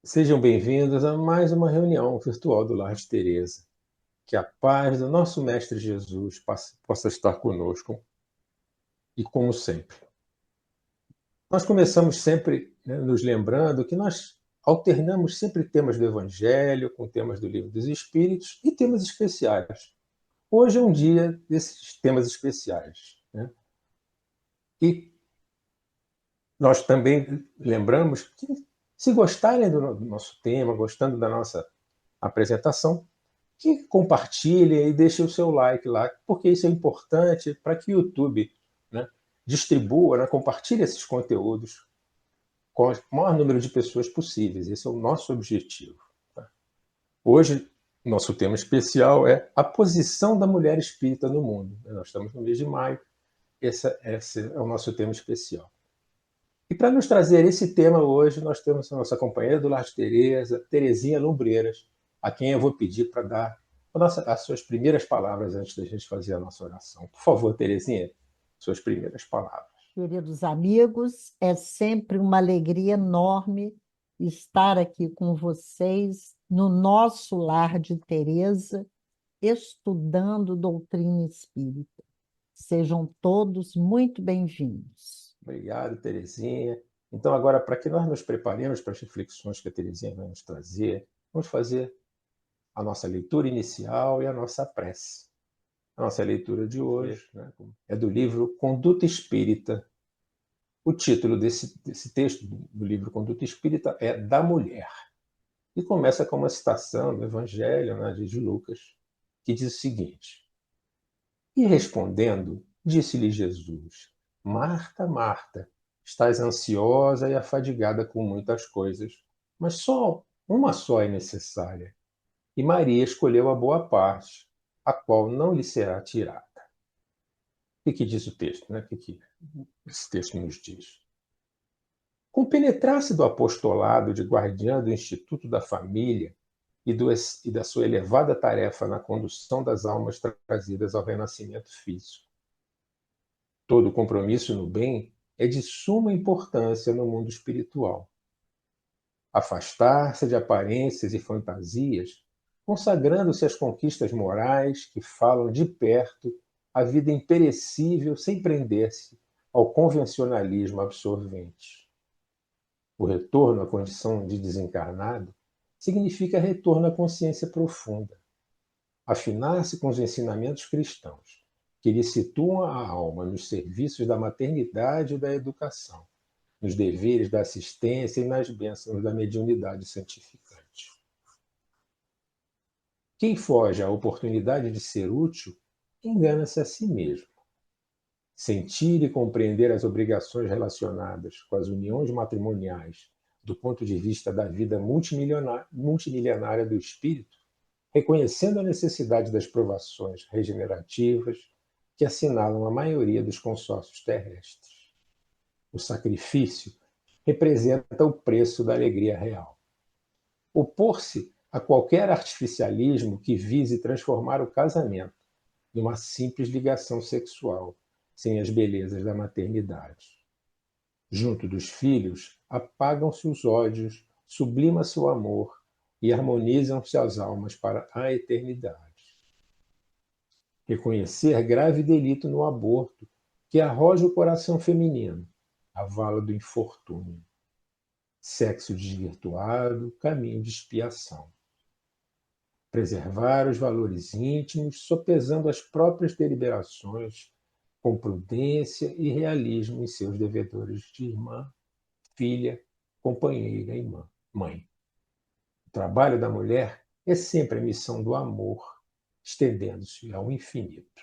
Sejam bem-vindos a mais uma reunião virtual do Lar de Teresa. Que a paz do nosso Mestre Jesus possa estar conosco e como sempre. Nós começamos sempre, nos lembrando que nós alternamos sempre temas do Evangelho com temas do Livro dos Espíritos e temas especiais. Hoje é um dia desses temas especiais, né? E nós também lembramos que, se gostarem do nosso tema, gostando da nossa apresentação, que compartilhem e deixem o seu like lá, porque isso é importante para que o YouTube, né, distribua, né, compartilhe esses conteúdos com o maior número de pessoas possíveis. Esse é o nosso objetivo. Tá? Hoje, nosso tema especial é a posição da mulher espírita no mundo. Nós estamos no mês de maio, esse é o nosso tema especial. E para nos trazer esse tema hoje, nós temos a nossa companheira do Lar de Teresa, Terezinha Lumbreiras, a quem eu vou pedir para dar as suas primeiras palavras antes da gente fazer a nossa oração. Por favor, Terezinha, suas primeiras palavras. Queridos amigos, é sempre uma alegria enorme estar aqui com vocês no nosso lar de Teresa, estudando doutrina espírita. Sejam todos muito bem-vindos. Obrigado, Terezinha. Então, agora, para que nós nos preparemos para as reflexões que a Terezinha vai nos trazer, vamos fazer a nossa leitura inicial e a nossa prece. A nossa leitura de hoje, né, é do livro Conduta Espírita. O título desse texto do livro Conduta Espírita é Da Mulher. E começa com uma citação do Evangelho, né, de Lucas, que diz o seguinte: E respondendo, disse-lhe Jesus: Marta, Marta, estás ansiosa e afadigada com muitas coisas, mas uma só é necessária. E Maria escolheu a boa parte, a qual não lhe será tirada. O que diz o texto? Né? O que esse texto nos diz? Compenetrasse do apostolado de guardiã do Instituto da Família e da sua elevada tarefa na condução das almas trazidas ao renascimento físico. Todo compromisso no bem é de suma importância no mundo espiritual. Afastar-se de aparências e fantasias, consagrando-se às conquistas morais que falam de perto a vida imperecível sem prender-se ao convencionalismo absorvente. O retorno à condição de desencarnado significa retorno à consciência profunda, afinar-se com os ensinamentos cristãos, que lhe situam a alma nos serviços da maternidade e da educação, nos deveres da assistência e nas bênçãos da mediunidade santificante. Quem foge à oportunidade de ser útil, engana-se a si mesmo. Sentir e compreender as obrigações relacionadas com as uniões matrimoniais do ponto de vista da vida multimilionária do espírito, reconhecendo a necessidade das provações regenerativas que assinalam a maioria dos consórcios terrestres. O sacrifício representa o preço da alegria real. Opor-se a qualquer artificialismo que vise transformar o casamento numa simples ligação sexual, sem as belezas da maternidade. Junto dos filhos, apagam-se os ódios, sublima-se o amor e harmonizam-se as almas para a eternidade. Reconhecer grave delito no aborto, que arroja o coração feminino, a vala do infortúnio. Sexo desvirtuado, caminho de expiação. Preservar os valores íntimos, sopesando as próprias deliberações, com prudência e realismo em seus devedores de irmã, filha, companheira e mãe. O trabalho da mulher é sempre a missão do amor, estendendo-se ao infinito.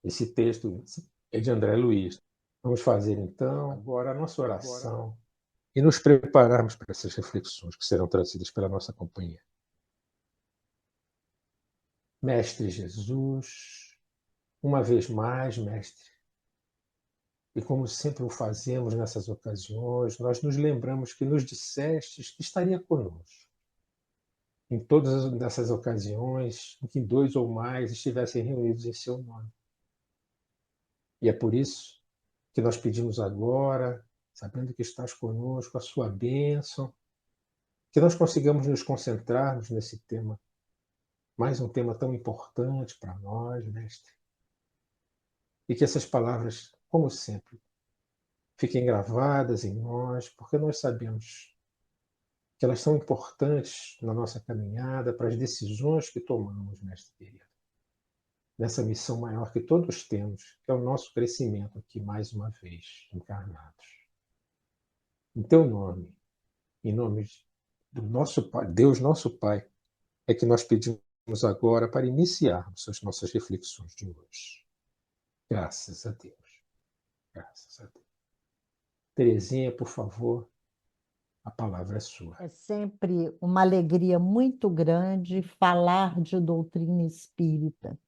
Esse texto é de André Luiz. Vamos fazer, então, agora a nossa oração e nos prepararmos para essas reflexões que serão trazidas pela nossa companhia. Mestre Jesus, uma vez mais, Mestre, e como sempre o fazemos nessas ocasiões, nós nos lembramos que nos dissestes que estaria conosco. Em todas essas ocasiões em que dois ou mais estivessem reunidos em seu nome. E é por isso que nós pedimos agora, sabendo que estás conosco, a sua bênção, Que nós consigamos nos concentrarmos nesse tema, mais um tema tão importante para nós, mestre. E que essas palavras, como sempre, fiquem gravadas em nós, porque nós sabemos que elas são importantes na nossa caminhada, para as decisões que tomamos, mestre querido. Nessa missão maior que todos temos, que é o nosso crescimento aqui, mais uma vez, encarnados. Em teu nome, em nome do nosso Pai, Deus nosso Pai, é que nós pedimos agora para iniciarmos as nossas reflexões de hoje. Graças a Deus. Graças a Deus. Terezinha, por favor, a palavra é sua. É sempre uma alegria muito grande falar de doutrina espírita.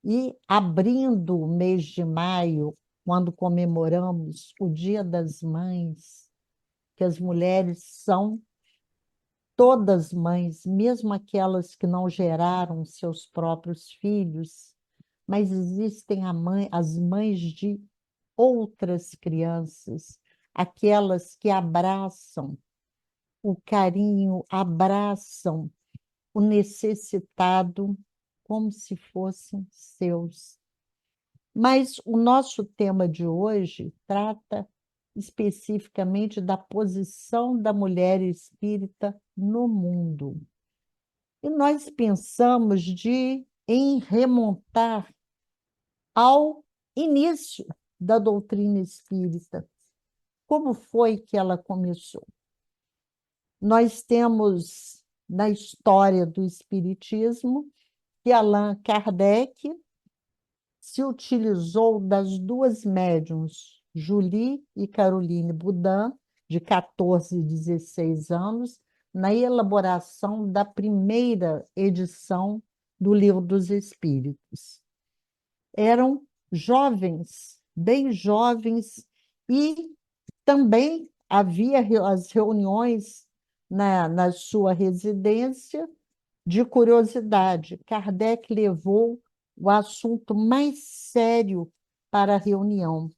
E abrindo o mês de maio, quando comemoramos o Dia das Mães, que as mulheres são todas mães, mesmo aquelas que não geraram seus próprios filhos, mas existem as mães de outras crianças, aquelas que abraçam o carinho, abraçam o necessitado como se fossem seus. Mas o nosso tema de hoje trata especificamente da posição da mulher espírita no mundo. E nós pensamos em remontar ao início da doutrina espírita. Como foi que ela começou? Nós temos na história do espiritismo que Allan Kardec se utilizou das duas médiuns, Julie e Caroline Boudin, de 14 e 16 anos, na elaboração da primeira edição do Livro dos Espíritos. Eram jovens, bem jovens, e também havia as reuniões na sua residência de curiosidade. Kardec levou o assunto mais sério para a reunião.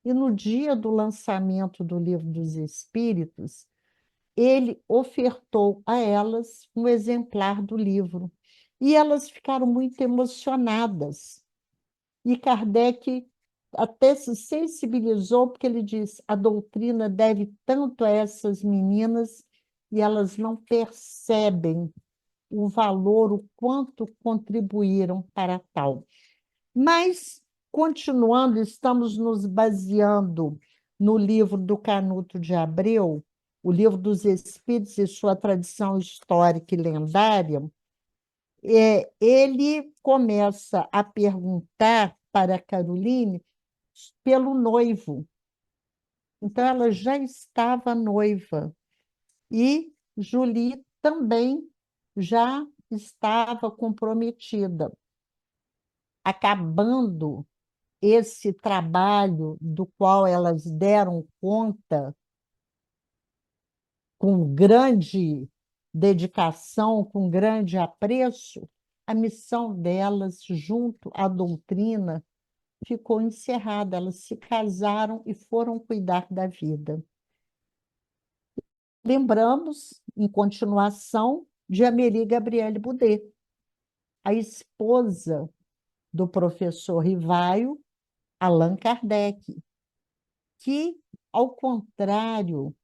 E no dia do lançamento do Livro dos Espíritos, ele ofertou a elas um exemplar do livro. E elas ficaram muito emocionadas. E Kardec até se sensibilizou, porque ele diz: a doutrina deve tanto a essas meninas e elas não percebem o valor, o quanto contribuíram para tal. Mas, continuando, estamos nos baseando no livro do Canuto de Abreu, o Livro dos Espíritos e sua tradição histórica e lendária. Ele começa a perguntar para Caroline pelo noivo. Então, ela já estava noiva. E Julie também já estava comprometida. Acabando esse trabalho do qual elas deram conta com grande dedicação, com grande apreço, a missão delas junto à doutrina ficou encerrada. Elas se casaram e foram cuidar da vida. Lembramos, em continuação, de Amélie Gabrielle Boudet, a esposa do professor Rivaio, Allan Kardec, que, ao contrário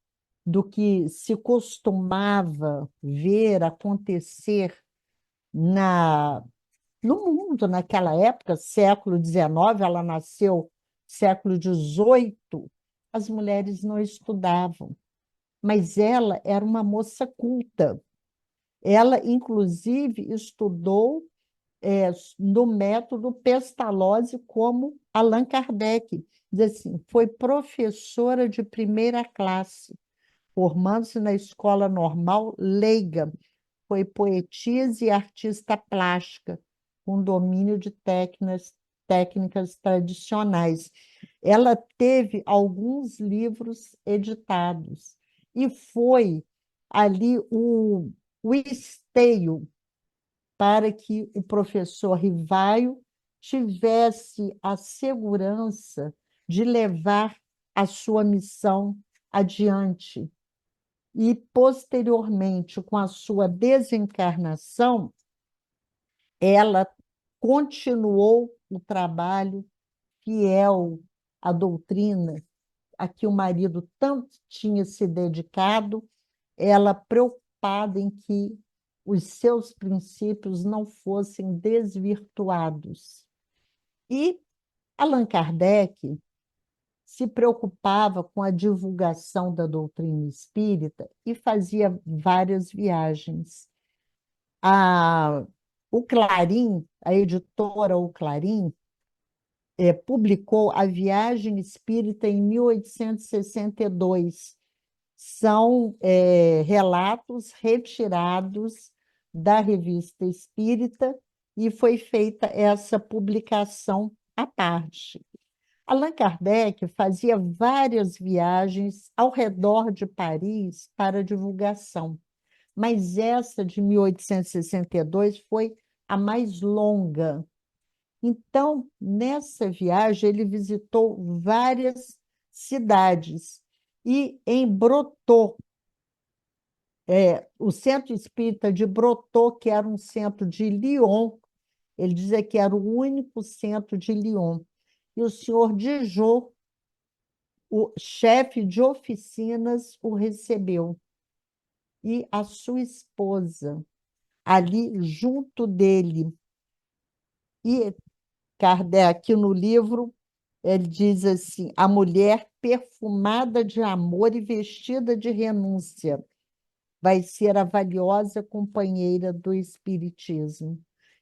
do que se costumava ver acontecer no mundo naquela época, século XIX, ela nasceu século XVIII, as mulheres não estudavam, mas ela era uma moça culta. Ela, inclusive, estudou no método Pestalozzi como Allan Kardec. Diz assim, foi professora de primeira classe, formando-se na escola normal leiga, foi poetisa e artista plástica, com domínio de técnicas tradicionais. Ela teve alguns livros editados e foi ali o esteio para que o professor Rivaio tivesse a segurança de levar a sua missão adiante. e, posteriormente, com a sua desencarnação, ela continuou o trabalho fiel à doutrina a que o marido tanto tinha se dedicado, ela preocupada em que os seus princípios não fossem desvirtuados. E Allan Kardec se preocupava com a divulgação da doutrina espírita e fazia várias viagens. A, o Clarim, a editora O Clarim, publicou A Viagem Espírita em 1862. São relatos retirados da Revista Espírita e foi feita essa publicação à parte. Allan Kardec fazia várias viagens ao redor de Paris para divulgação, mas essa de 1862 foi a mais longa. Então, nessa viagem, ele visitou várias cidades e em Brotteaux, o Centro Espírita de Brotteaux, que era um centro de Lyon, ele dizia que era o único centro de Lyon. E o senhor Dijot, o chefe de oficinas, o recebeu. E a sua esposa, ali junto dele. E Kardec, aqui no livro, ele diz assim: a mulher perfumada de amor e vestida de renúncia vai ser a valiosa companheira do Espiritismo.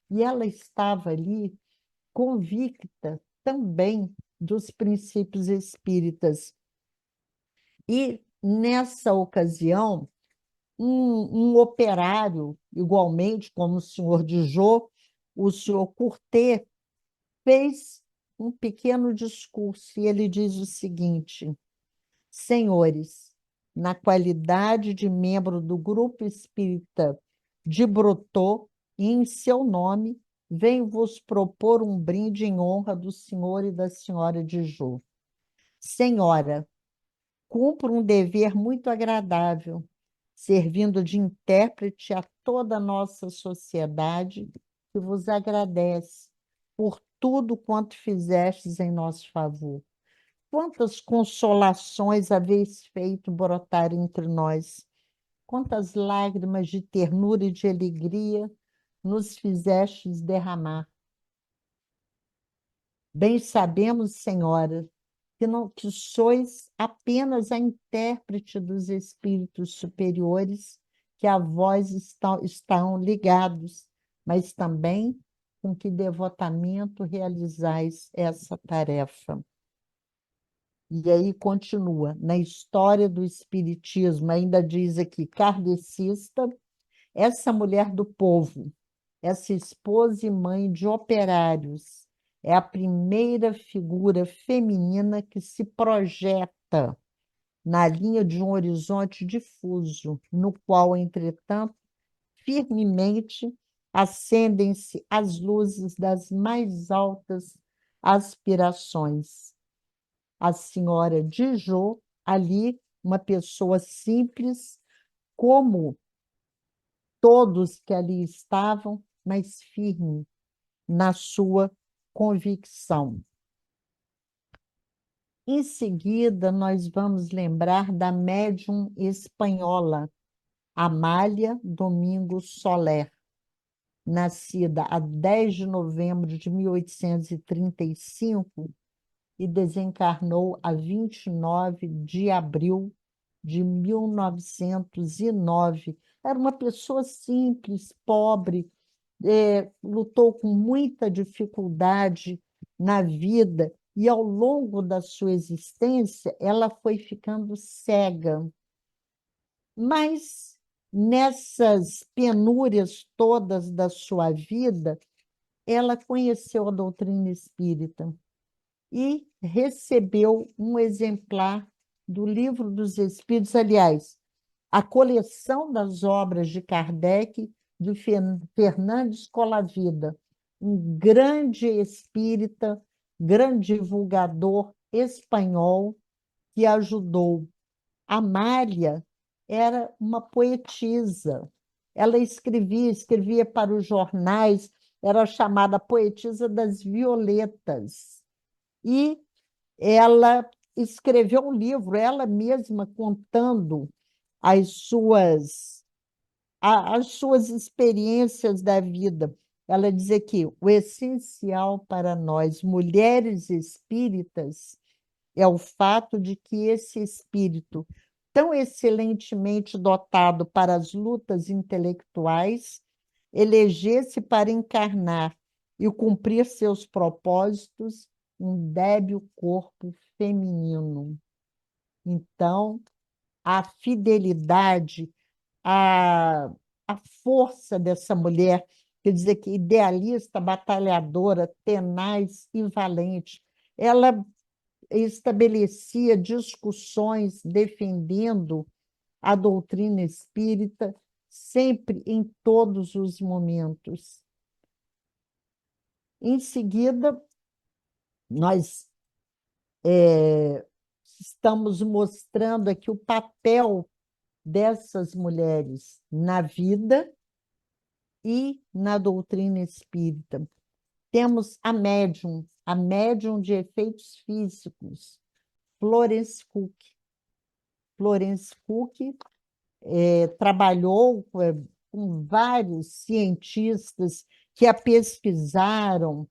E ela estava ali convicta também dos princípios espíritas. E, nessa ocasião, um operário, igualmente como o senhor Dijot, o senhor Courtet, fez um pequeno discurso e ele diz o seguinte: senhores, na qualidade de membro do Grupo Espírita de Brotteaux, e em seu nome, venho vos propor um brinde em honra do senhor e da senhora Dijot. Senhora, cumpro um dever muito agradável, servindo de intérprete a toda a nossa sociedade, que vos agradece por tudo quanto fizestes em nosso favor. Quantas consolações haveis feito brotar entre nós, quantas lágrimas de ternura e de alegria nos fizestes derramar. Bem sabemos, Senhora, que sois apenas a intérprete dos espíritos superiores que a vós estão ligados, mas também com que devotamento realizais essa tarefa. E aí continua, na história do Espiritismo, ainda diz aqui, kardecista, essa mulher do povo, essa esposa e mãe de operários, é a primeira figura feminina que se projeta na linha de um horizonte difuso, no qual, entretanto, firmemente acendem-se as luzes das mais altas aspirações. A senhora Dijot, ali, uma pessoa simples, como todos que ali estavam, mas firme na sua convicção. Em seguida, nós vamos lembrar da médium espanhola, Amália Domingos Soler, nascida a 10 de novembro de 1835 e desencarnou a 29 de abril de 1909. Era uma pessoa simples, pobre, lutou com muita dificuldade na vida e, ao longo da sua existência, ela foi ficando cega. Mas, nessas penúrias todas da sua vida, ela conheceu a doutrina espírita e recebeu um exemplar do Livro dos Espíritos, aliás, a coleção das obras de Kardec, de Fernandes Colavida, um grande espírita, grande divulgador espanhol, que ajudou Amália era uma poetisa. Ela escrevia para os jornais, era chamada Poetisa das Violetas. E ela escreveu um livro, ela mesma contando as as suas experiências da vida. Ela diz aqui: o essencial para nós, mulheres espíritas, é o fato de que esse espírito, tão excelentemente dotado para as lutas intelectuais, elegesse para encarnar e cumprir seus propósitos um débil corpo feminino. Então, a fidelidade, a, a força dessa mulher, quer dizer que idealista, batalhadora, tenaz e valente, ela estabelecia discussões defendendo a doutrina espírita sempre em todos os momentos. Em seguida, nós estamos mostrando aqui o papel dessas mulheres na vida e na doutrina espírita. Temos a médium de efeitos físicos, Florence Cook. Florence Cook trabalhou com vários cientistas que a pesquisaram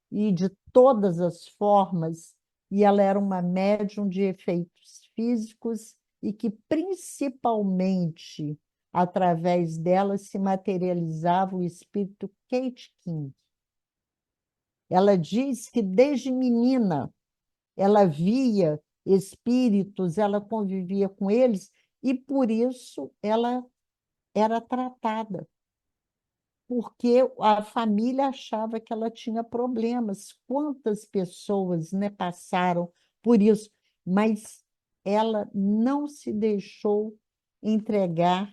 e de todas as formas, e ela era uma médium de efeitos físicos e que, principalmente, através dela se materializava o espírito Kate King. Ela diz que, desde menina, ela via espíritos, ela convivia com eles, e, por isso, ela era tratada, porque a família achava que ela tinha problemas. Quantas pessoas, né, passaram por isso, mas ela não se deixou entregar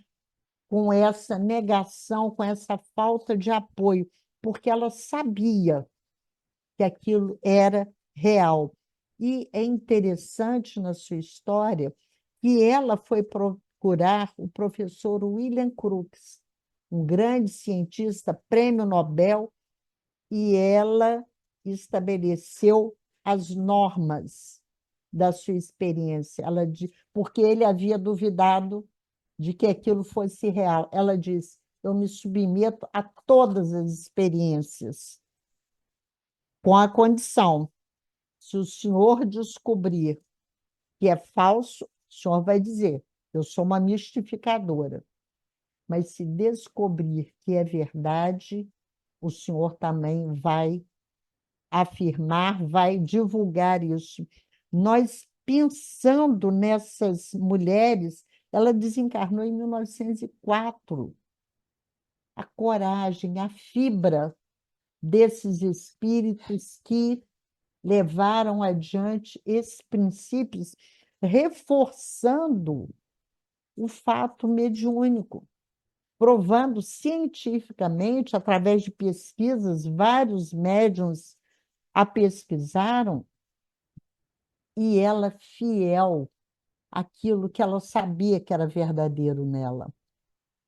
com essa negação, com essa falta de apoio, porque ela sabia que aquilo era real. E é interessante na sua história que ela foi procurar o professor William Crookes, um grande cientista, prêmio Nobel, e ela estabeleceu as normas da sua experiência. Porque ele havia duvidado de que aquilo fosse real. Ela disse: eu me submeto a todas as experiências, com a condição, se o senhor descobrir que é falso, o senhor vai dizer: eu sou uma mistificadora. Mas se descobrir que é verdade, o senhor também vai afirmar, vai divulgar isso. Nós, pensando nessas mulheres, ela desencarnou em 1904. A coragem, a fibra desses espíritos que levaram adiante esses princípios, reforçando o fato mediúnico, provando cientificamente, através de pesquisas, vários médiuns a pesquisaram, e ela fiel àquilo que ela sabia que era verdadeiro nela.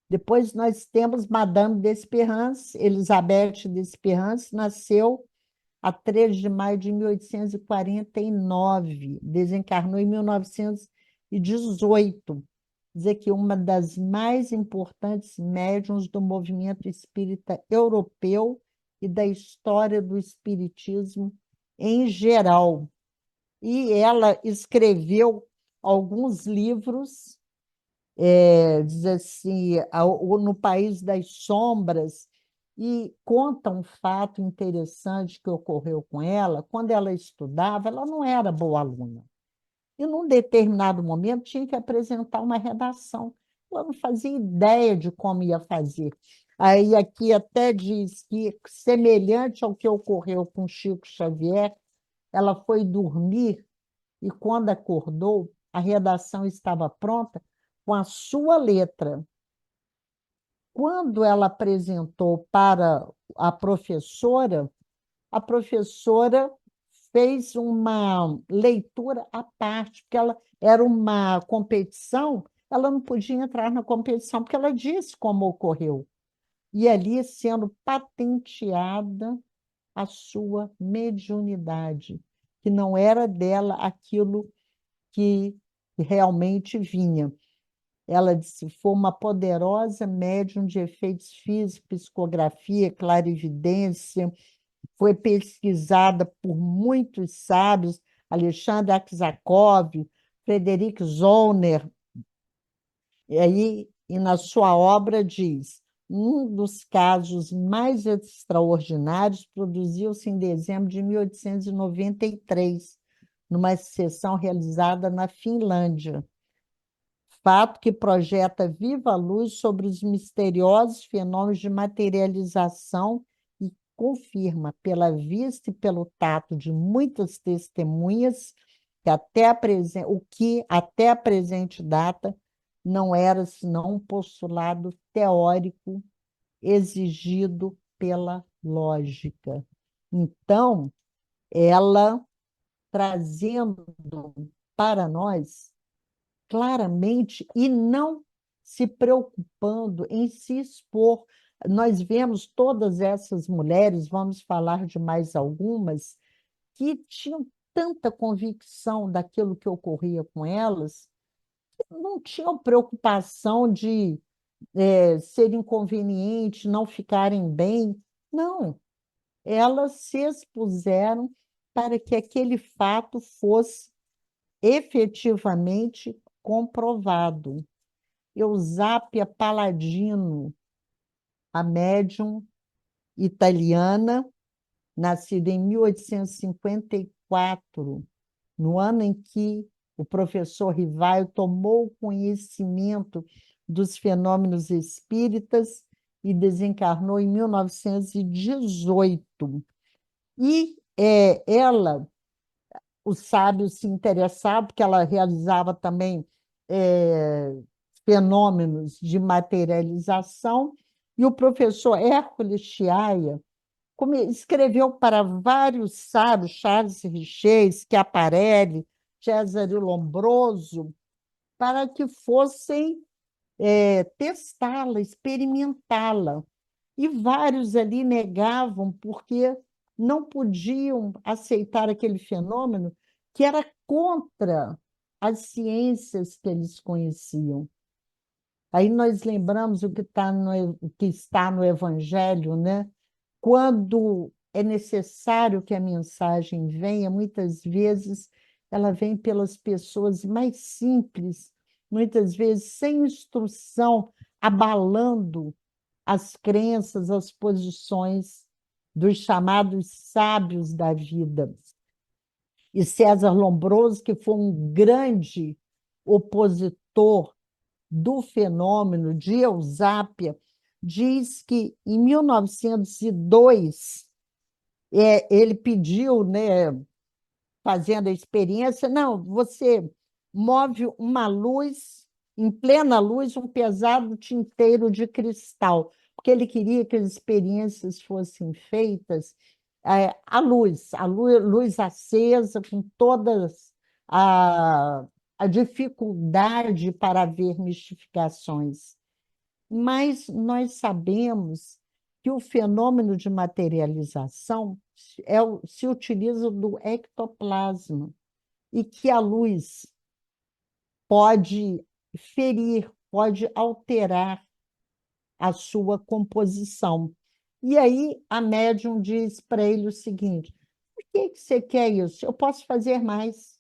Depois nós temos Madame d'Espérance, Elizabeth d'Espérance, nasceu a 3 de maio de 1849, desencarnou em 1918. Dizer que uma das mais importantes médiuns do movimento espírita europeu e da história do espiritismo em geral. E ela escreveu alguns livros, diz assim, No País das Sombras, e conta um fato interessante que ocorreu com ela. Quando ela estudava, ela não era boa aluna. E, num determinado momento, tinha que apresentar uma redação. Ela não fazia ideia de como ia fazer. Aí, aqui até diz que, semelhante ao que ocorreu com Chico Xavier, ela foi dormir e, quando acordou, a redação estava pronta com a sua letra. Quando ela apresentou para a professora fez uma leitura à parte, porque ela era uma competição ela não podia entrar na competição, porque ela disse como ocorreu. E ali sendo patenteada a sua mediunidade, que não era dela aquilo que realmente vinha. Ela disse, foi uma poderosa médium de efeitos físicos, psicografia, clarividência, foi pesquisada por muitos sábios, Alexandre Aksakov, Frederic Zollner, e na sua obra diz, um dos casos mais extraordinários produziu-se em dezembro de 1893, numa sessão realizada na Finlândia. Fato que projeta viva luz sobre os misteriosos fenômenos de materialização e confirma, pela vista e pelo tato de muitas testemunhas, o que até a presente data não era senão um postulado teórico exigido pela lógica. Então, ela trazendo para nós claramente e não se preocupando em se expor. Nós vemos todas essas mulheres, vamos falar de mais algumas, que tinham tanta convicção daquilo que ocorria com elas, que não tinham preocupação de ser inconveniente, não ficarem bem. Não, elas se expuseram para que aquele fato fosse efetivamente comprovado. Eusápia Palladino, a médium italiana, nascida em 1854, no ano em que o professor Rivaio tomou conhecimento dos fenômenos espíritas e desencarnou em 1918. E ela, os sábios se interessavam, porque ela realizava também fenômenos de materialização, e o professor Hércules Chiaia escreveu para vários sábios, Charles Richer, Schiaparelli, Cesare Lombroso, para que fossem testá-la, experimentá-la. E vários ali negavam, porque não podiam aceitar aquele fenômeno que era contra as ciências que eles conheciam. Aí nós lembramos o que está no Evangelho, né? Quando é necessário que a mensagem venha, muitas vezes ela vem pelas pessoas mais simples, muitas vezes sem instrução, abalando as crenças, as posições dos chamados sábios da vida. E César Lombroso, que foi um grande opositor do fenômeno de Eusápia, diz que em 1902 ele pediu, né, fazendo a experiência, não, você move uma luz, em plena luz, um pesado tinteiro de cristal, porque ele queria que as experiências fossem feitas luz acesa, com todas a dificuldade para ver mistificações. Mas nós sabemos que o fenômeno de materialização se utiliza do ectoplasma e que a luz pode ferir, pode alterar a sua composição. E aí a médium diz para ele o seguinte: por que você quer isso? Eu posso fazer mais.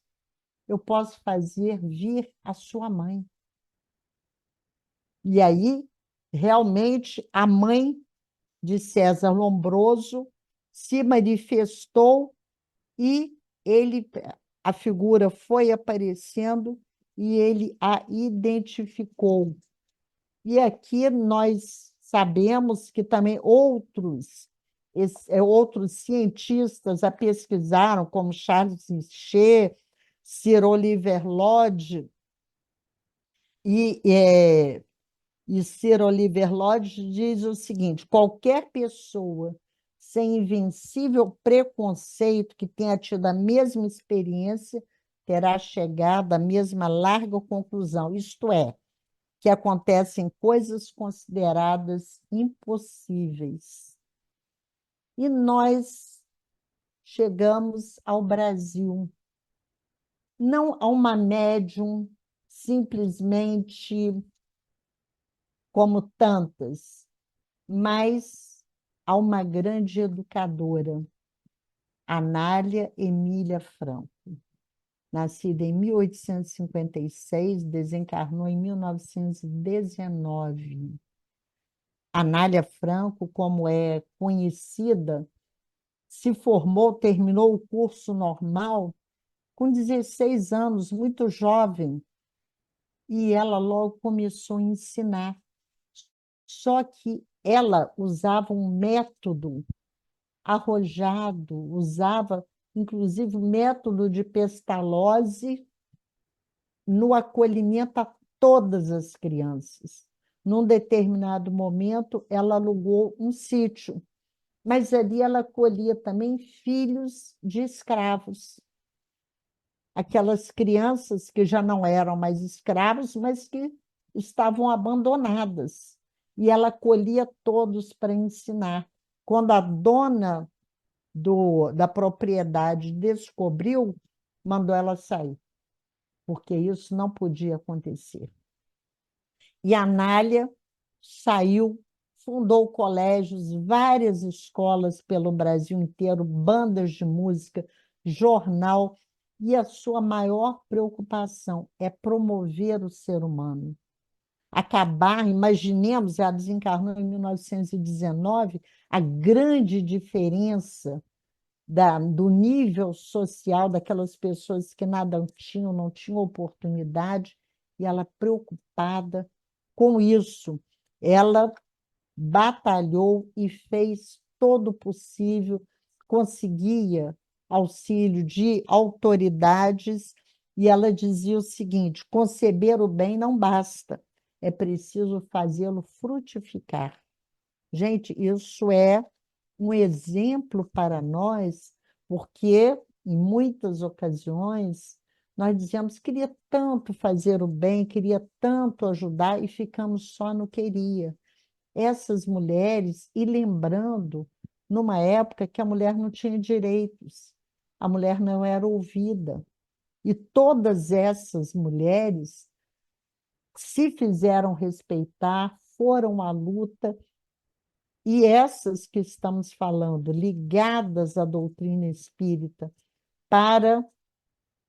Eu posso fazer vir a sua mãe. E aí, realmente, a mãe de César Lombroso se manifestou e a figura foi aparecendo e ele a identificou. E aqui nós sabemos que também outros cientistas a pesquisaram, como Charles Richer, Sir Oliver Lodge, e Sir Oliver Lodge diz o seguinte: qualquer pessoa sem invencível preconceito que tenha tido a mesma experiência terá chegado à mesma larga conclusão, isto é, que acontecem coisas consideradas impossíveis. E nós chegamos ao Brasil, não a uma médium simplesmente como tantas, mas a uma grande educadora, Anália Emília Franco. Nascida em 1856, desencarnou em 1919. Anália Franco, como é conhecida, se formou, terminou o curso normal com 16 anos, muito jovem, e ela logo começou a ensinar. Só que ela usava um método arrojado, usava inclusive o método de Pestalozzi no acolhimento a todas as crianças. Num determinado momento, ela alugou um sítio, mas ali ela acolhia também filhos de escravos, aquelas crianças que já não eram mais escravos, mas que estavam abandonadas. E ela acolhia todos para ensinar. Quando a dona da propriedade descobriu, mandou ela sair, porque isso não podia acontecer. E a Anália saiu, fundou colégios, várias escolas pelo Brasil inteiro, bandas de música, jornal, e a sua maior preocupação é promover o ser humano. Acabar, imaginemos, ela desencarnou em 1919, a grande diferença do nível social daquelas pessoas que nada tinham, não tinham oportunidade, e ela preocupada com isso. Ela batalhou e fez todo o possível, conseguia auxílio de autoridades, e ela dizia o seguinte: conceber o bem não basta, é preciso fazê-lo frutificar. Gente, isso é um exemplo para nós, porque em muitas ocasiões nós dizemos queria tanto fazer o bem, queria tanto ajudar e ficamos só no queria. Essas mulheres, e lembrando, numa época que a mulher não tinha direitos, a mulher não era ouvida. E todas essas mulheres se fizeram respeitar, foram à luta, e essas que estamos falando, ligadas à doutrina espírita, para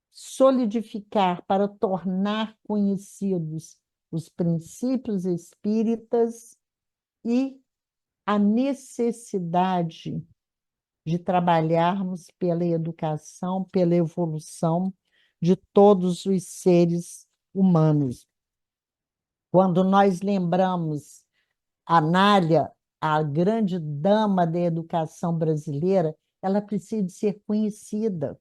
solidificar, para tornar conhecidos os princípios espíritas e a necessidade de trabalharmos pela educação, pela evolução de todos os seres humanos. Quando nós lembramos Anália, a grande dama da educação brasileira, ela precisa de ser conhecida,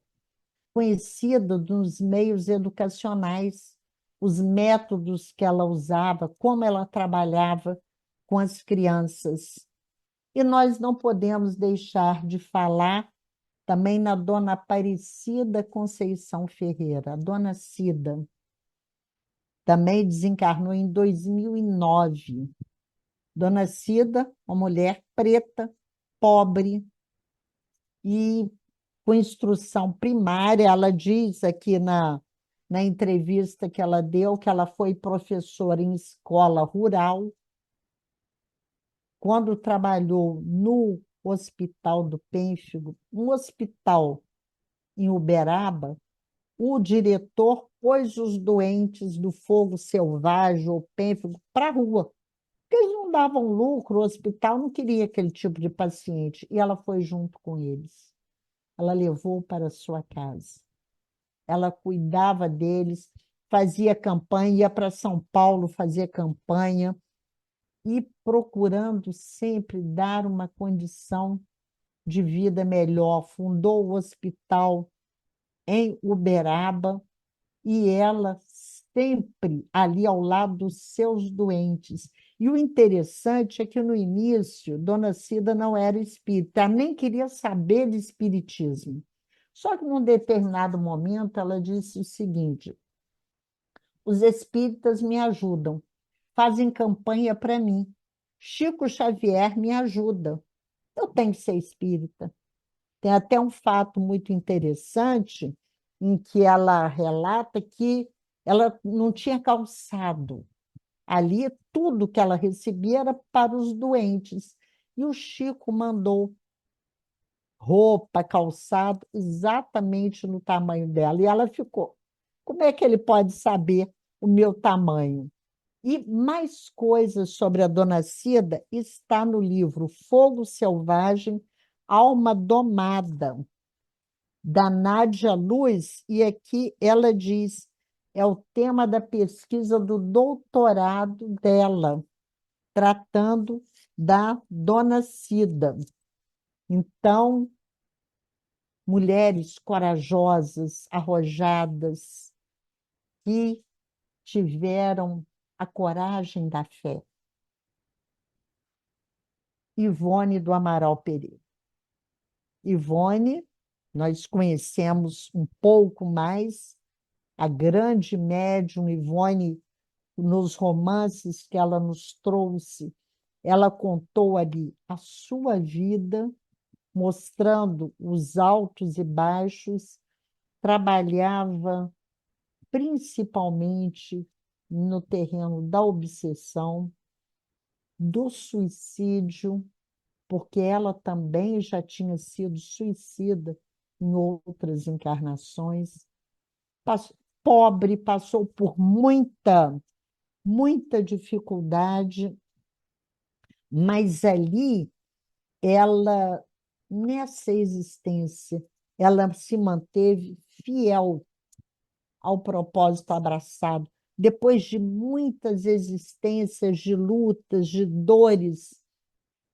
conhecida nos meios educacionais, os métodos que ela usava, como ela trabalhava com as crianças. E nós não podemos deixar de falar também na dona Aparecida Conceição Ferreira, a dona Cida, também desencarnou em 2009. Dona Cida, uma mulher preta, pobre e com instrução primária. Ela diz aqui na entrevista que ela deu que ela foi professora em escola rural. Quando trabalhou no Hospital do Pênfigo, um hospital em Uberaba, o diretor pôs os doentes do fogo selvagem ou pênfigo para a rua. Porque eles não davam lucro, o hospital não queria aquele tipo de paciente, e ela foi junto com eles. Ela levou para a sua casa. Ela cuidava deles, fazia campanha, ia para São Paulo fazer campanha, e procurando sempre dar uma condição de vida melhor. Fundou o hospital em Uberaba, e ela sempre ali ao lado dos seus doentes. E o interessante é que, no início, Dona Cida não era espírita, ela nem queria saber de espiritismo. Só que, num determinado momento, ela disse o seguinte: os espíritas me ajudam, fazem campanha para mim. Chico Xavier me ajuda. Eu tenho que ser espírita. Tem até um fato muito interessante em que ela relata que ela não tinha calçado. Ali, tudo que ela recebia era para os doentes. E o Chico mandou roupa, calçado, exatamente no tamanho dela. E ela ficou. Como é que ele pode saber o meu tamanho? E mais coisas sobre a Dona Cida está no livro Fogo Selvagem, Alma Domada, da Nádia Luz, e aqui ela diz, é o tema da pesquisa do doutorado dela, tratando da Dona Cida. Então, mulheres corajosas, arrojadas, que tiveram a coragem da fé. Ivone do Amaral Pereira. Ivone, nós conhecemos um pouco mais, a grande médium Ivone, nos romances que ela nos trouxe, ela contou ali a sua vida, mostrando os altos e baixos, trabalhava principalmente no terreno da obsessão, do suicídio, porque ela também já tinha sido suicida em outras encarnações. Pobre, passou por muita dificuldade, mas ali ela, nessa existência, ela se manteve fiel ao propósito abraçado. Depois de muitas existências de lutas, de dores,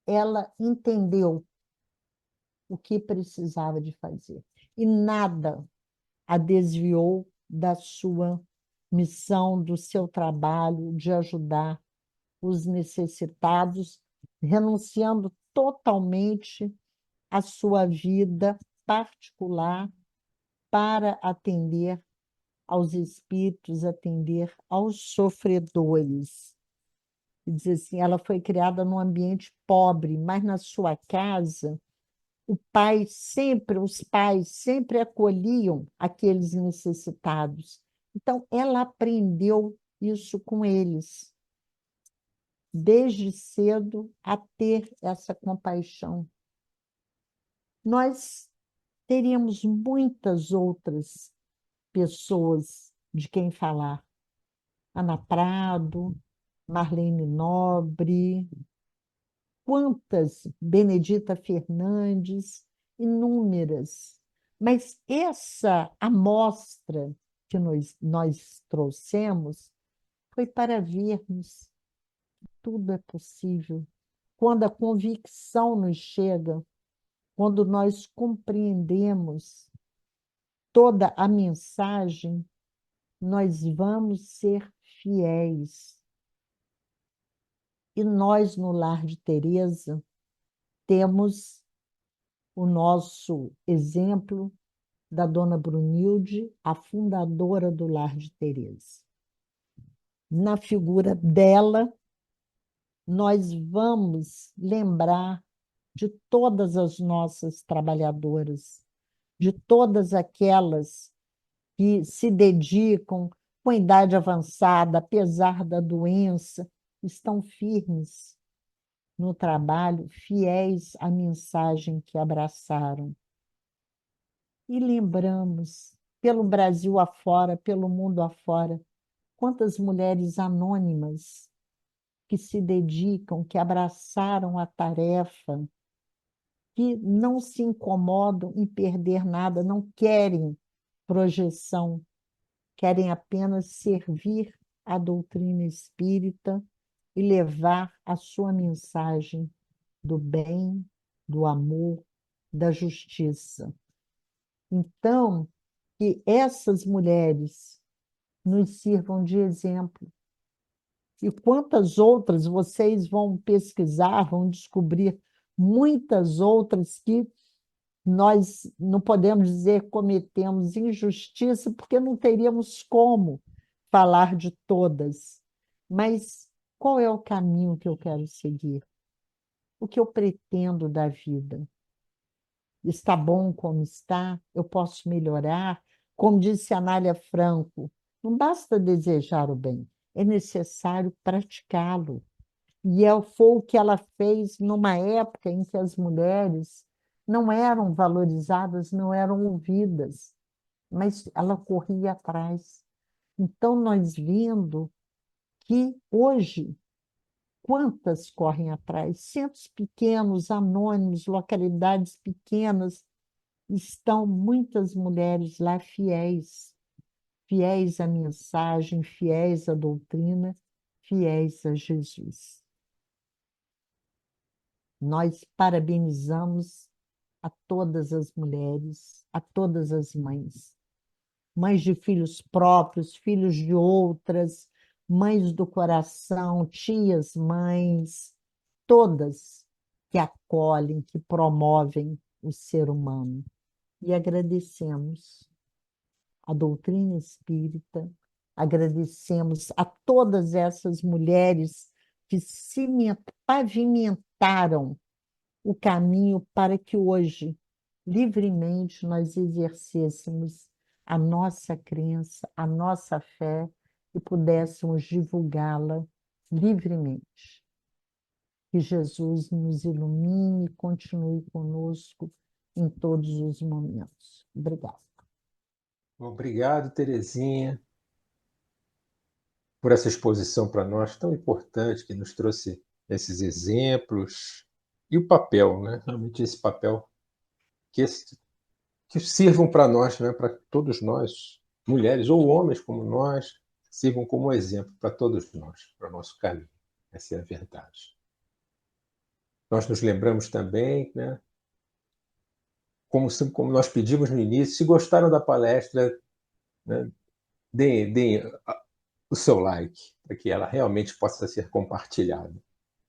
ela entendeu o que precisava de fazer. E nada a desviou da sua missão, do seu trabalho de ajudar os necessitados, renunciando totalmente à sua vida particular para atender aos espíritos, atender aos sofredores. E diz assim, ela foi criada num ambiente pobre, mas na sua casa os pais sempre acolhiam aqueles necessitados. Então, ela aprendeu isso com eles, desde cedo, a ter essa compaixão. Nós teríamos muitas outras pessoas de quem falar. Ana Prado, Marlene Nobre, quantas, Benedita Fernandes, inúmeras. Mas essa amostra que nós trouxemos foi para vermos que tudo é possível. Quando a convicção nos chega, quando nós compreendemos toda a mensagem, nós vamos ser fiéis. E nós, no Lar de Teresa, temos o nosso exemplo da Dona Brunilde, a fundadora do Lar de Teresa. Na figura dela, nós vamos lembrar de todas as nossas trabalhadoras, de todas aquelas que se dedicam com idade avançada, apesar da doença, estão firmes no trabalho, fiéis à mensagem que abraçaram. E lembramos, pelo Brasil afora, pelo mundo afora, quantas mulheres anônimas que se dedicam, que abraçaram a tarefa, que não se incomodam em perder nada, não querem projeção, querem apenas servir a doutrina espírita e levar a sua mensagem do bem, do amor, da justiça. Então, que essas mulheres nos sirvam de exemplo. E quantas outras vocês vão pesquisar, vão descobrir muitas outras que nós não podemos dizer cometemos injustiça, porque não teríamos como falar de todas. Mas Qual é o caminho que eu quero seguir? O que eu pretendo da vida? Está bom como está? Eu posso melhorar? Como disse Anália Franco, não basta desejar o bem, é necessário praticá-lo. Foi o que ela fez numa época em que as mulheres não eram valorizadas, não eram ouvidas, mas ela corria atrás. Então, nós vendo que hoje, quantas correm atrás? Centros pequenos, anônimos, localidades pequenas, estão muitas mulheres lá fiéis, fiéis à mensagem, fiéis à doutrina, fiéis a Jesus. Nós parabenizamos a todas as mulheres, a todas as mães, mães de filhos próprios, filhos de outras, mães do coração, tias, mães, todas que acolhem, que promovem o ser humano. E agradecemos a doutrina espírita, agradecemos a todas essas mulheres que pavimentaram o caminho para que hoje, livremente, nós exercêssemos a nossa crença, a nossa fé e pudéssemos divulgá-la livremente. Que Jesus nos ilumine e continue conosco em todos os momentos. Obrigada. Obrigado, Terezinha, por essa exposição para nós tão importante, que nos trouxe esses exemplos e o papel, né? Realmente esse papel que sirvam para nós, né? Para todos nós, mulheres ou homens como nós, sirvam como exemplo para todos nós, para o nosso caminho. Essa é a verdade. Nós nos lembramos também, né? Como nós pedimos no início, se gostaram da palestra, né? Deem o seu like, para que ela realmente possa ser compartilhada.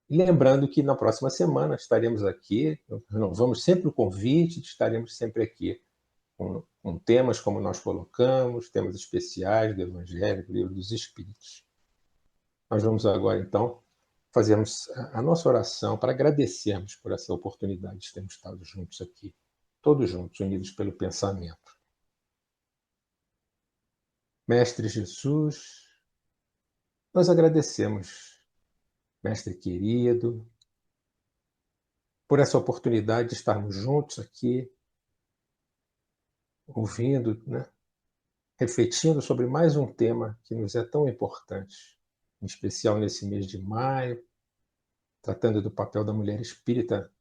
E lembrando que na próxima semana estaremos aqui, renovamos sempre o convite, estaremos sempre aqui com temas como nós colocamos, temas especiais do Evangelho, do Livro dos Espíritos. Nós vamos agora, então, fazermos a nossa oração para agradecermos por essa oportunidade de termos estado juntos aqui, todos juntos, unidos pelo pensamento. Mestre Jesus, nós agradecemos, Mestre querido, por essa oportunidade de estarmos juntos aqui, ouvindo, né? Refletindo sobre mais um tema que nos é tão importante, em especial nesse mês de maio, tratando do papel da mulher espírita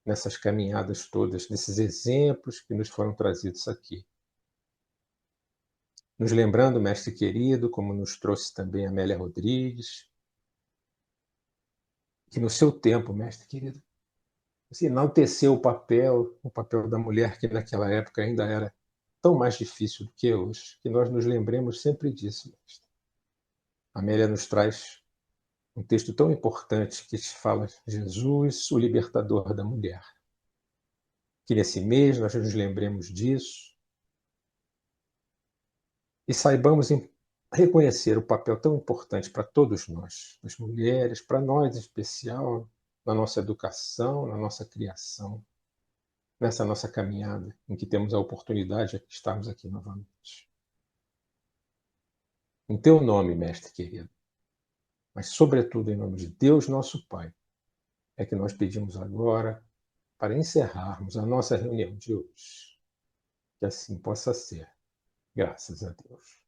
nessas caminhadas todas, nesses exemplos que nos foram trazidos aqui. Nos lembrando, mestre querido, como nos trouxe também Amélia Rodrigues, que no seu tempo, mestre querido, você enalteceu o papel da mulher, que naquela época ainda era tão mais difícil do que hoje, que nós nos lembremos sempre disso, mestre. Amélia nos traz um texto tão importante que fala Jesus, o libertador da mulher. Que nesse mês nós nos lembremos disso e saibamos reconhecer o papel tão importante para todos nós, as mulheres, para nós em especial, na nossa educação, na nossa criação, nessa nossa caminhada em que temos a oportunidade de estarmos aqui novamente. Em teu nome, mestre querido, mas sobretudo em nome de Deus, nosso Pai, é que nós pedimos agora para encerrarmos a nossa reunião de hoje. Que assim possa ser. Graças a Deus.